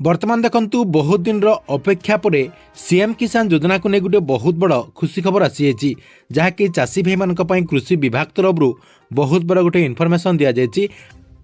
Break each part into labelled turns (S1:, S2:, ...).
S1: बर्तमान देखंतु बहुत दिन अपेक्षा पर सीएम किसान योजना को नहीं गोटे बहुत बड़ खुशी खबर आसी जहाँकि चाषी भाई मान कृषि विभाग तरफ बहुत बड़ गोटे इनफर्मेशन दि जाएगी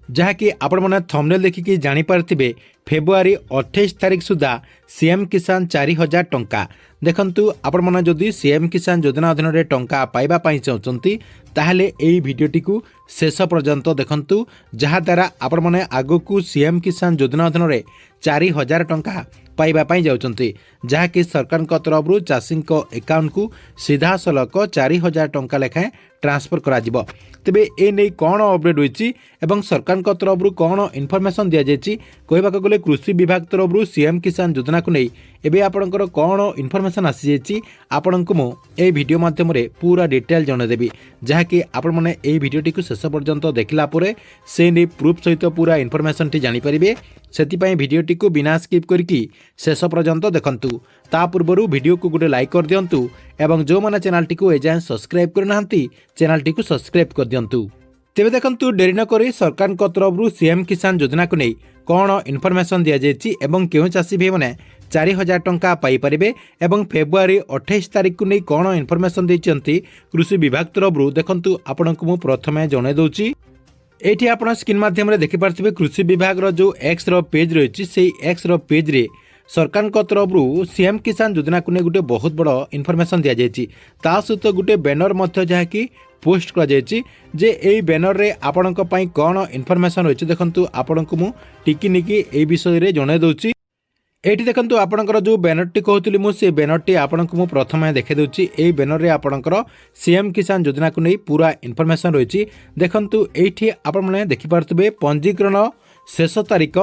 S1: जहाँकि आपण मैंने थंबनेल देखिकी जानीपारे फेब्रुआरी 28 तारीख सुधा सीएम किसान 4000 टंका देखंतु आपण मैंने जदि सीएम किसान योजना अधीन में टंका पाइबापी चाहते ताहले एई भिडियोटी को शेष पर्यंत देखंतु जहाँ द्वारा आपण मैंने आगकू सीएम किसान योजना अधीन में 4000 टंका पाइबापी जाउछंती जहाँकि सरकार तरफ चाषी अकाउंट को सीधा सलख 4000 टंका लेखाएं ट्रांसफर करा जिवो। तेबे ए नै कौन अपडेट होईची एवं सरकार तरफ कौन इनफर्मेशन दि जाएगी कहवाक गले कृषि विभाग तरफ सीएम किसान योजना को नहीं एबे आपणकर कौन इनफर्मेशन आसी जाएगी आपणको मु ए वीडियो माध्यम रे पूरा डिटेल जनदेबी जहाँकि आपण माने ए वीडियोटी को शेष पर्यंत देखला परे से नै प्रूफ सहित पूरा इनफर्मेशन टी जानि परिबे सेतिपई वीडियोटी को बिना स्किप करके शेष पर्यंत देखंतु ता पूर्व वीडियो को गोटे लाइक कर दियंतु एवं जो माने चैनल टी को एजाय सब्सक्राइब करनांती चैनल टी को सब्सक्राइब कर दियंतु। तेबे देखंतु देरी न करी सरकार तरफ सीएम किसान योजना को नहीं कौन इनफर्मेशन दि जाएगी एवं क्यों चाषी भाई मैंने 4000 टंका पाइपारे एवं फेब्रुआरी 28 तारीख को नहीं कौन इनफर्मेशन देती कृषि विभाग तरफ देखंतु आपण को प्रथमे जणाई दूची एठी आपण स्क्रीन माध्यम देखिपारे कृषि विभाग जो एक्स पेज रही से एक्स पेज रे सरकार तरफ सीएम किसान योजना को नहीं गोटे बहुत बड़ इनफर्मेशन दि जाएगी ता सहित गोटे बैनर जहाँकि पोस्ट कर बैनर रे आपण कौन इनफर्मेशन रही देखंतु आपण को मु टिकी निकी ए विषय रे जणाई दूची एठी देखंतु आपणकर जो बैनरटी कहूली मुझे बैनरटी आपको मु प्रथम देखे दूची ए बैनर रे आपणकर सीएम किसान योजना को नहीं पूरा इनफर्मेशन रही देखंतु एठी आपण माने देखि पारथबे पंजीकरण शेष तारीख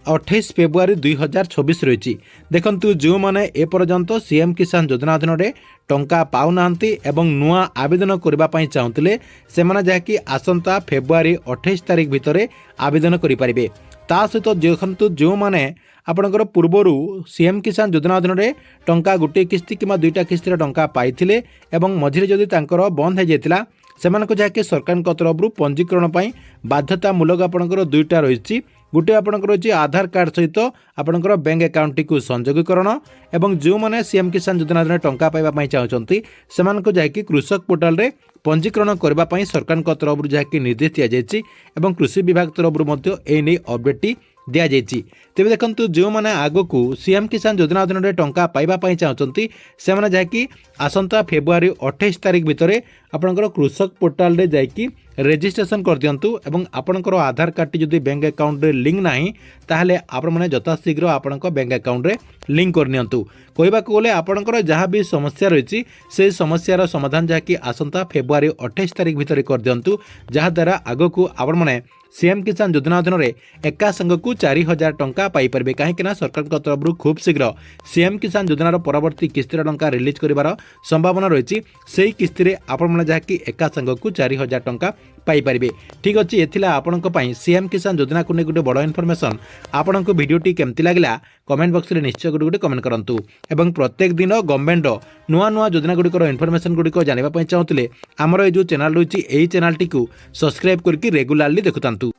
S1: 28 फेब्रुआरी 2026 रही देखंतु जो माने ए पर्यंत सीएम किसान योजना अधीन में टंका पाउनांती एवं नुआ आवेदन करबा पई चाहुतले सेमाने जाकी आसंता फेब्रुआरी 28 तारीख भितर आवेदन करि परिबे ता सहित देखंतु जो माने आपणकर पूर्वर सीएम किसान योजना अधीन में टंका गोटे किस्ती कि दुईटा किस्ती टंका पाइथिले एवं मझिरे जदि तांकर बंद हो जाइतिला सेमानक जाके सरकार तरफ पंजीकरण पई बाध्यतामूलक आपणकर दुईटा रही गोटे आपणकर रही आधार कार्ड सहित आपणकर बैंक अकाउंट टी संयोगीकरण एवं जो माने सीएम किसान योजना अधीन टंका पाइबा चाहते सेमानक जाके कृषक पोर्टाल रे पंजीकरण करबा पई सरकार तरफ जाके निर्देश दिया जायछि एवं कृषि विभाग तरफ ए नै अपडेट टी दिया जायछि। तेबे देखंतु जो माने आगकू सीएम किसान योजना अधीन में टंका पाइबा पई चाहते से माने जाके आसंता फेब्रुआरी 28 तारीख भितर आपणकर कृषक पोर्टाल रे जाके रेजिस्ट्रेशन कर दियंतु एवं आपणकर आधार कार्ड टी जदि बैंक अकाउंट रे लिंक नाही ताहले आपण माने यथाशीघ्र आपणकर बैंक अकाउंट रे लिंक कर नियंतु कहबाक गले आपणकर जहाँ भी समस्या रही से समस्यार समाधान जहाँकि आसंता फेब्रुआरी 28 तारीख भितर कर दियंतु जहाँ द्वारा आगकू आपण माने सीएम किसान योजना अधीन में एका संगकू 4000 टंका पाइपारे कहीं सरकार तरफ खूब शीघ्र सीएम किसान योजनार परवर्ती किस्तीर टंका रिलीज कर संभावना रही से किस्ती आपण जहाँकि एका संगकू 4000 टंका पाइपारे। ठीक अच्छे एथिला आपंपाई सीएम किसान योजना को गोटे बड़ इनफर्मेशन आपण को भिडियोटी केमती लगिला कमेंट बॉक्स रे निश्चय गोटे कमेंट करंतु एवं प्रत्येक दिन गवर्नमेंट नुआ नुआ योजना गुड़िकर इनफर्मेशन गुड़िक जानापी चाहूले आमर ये जो चैनल रही चैनल टी सब्सक्राइब करके रेगुलारली देखुतांतु।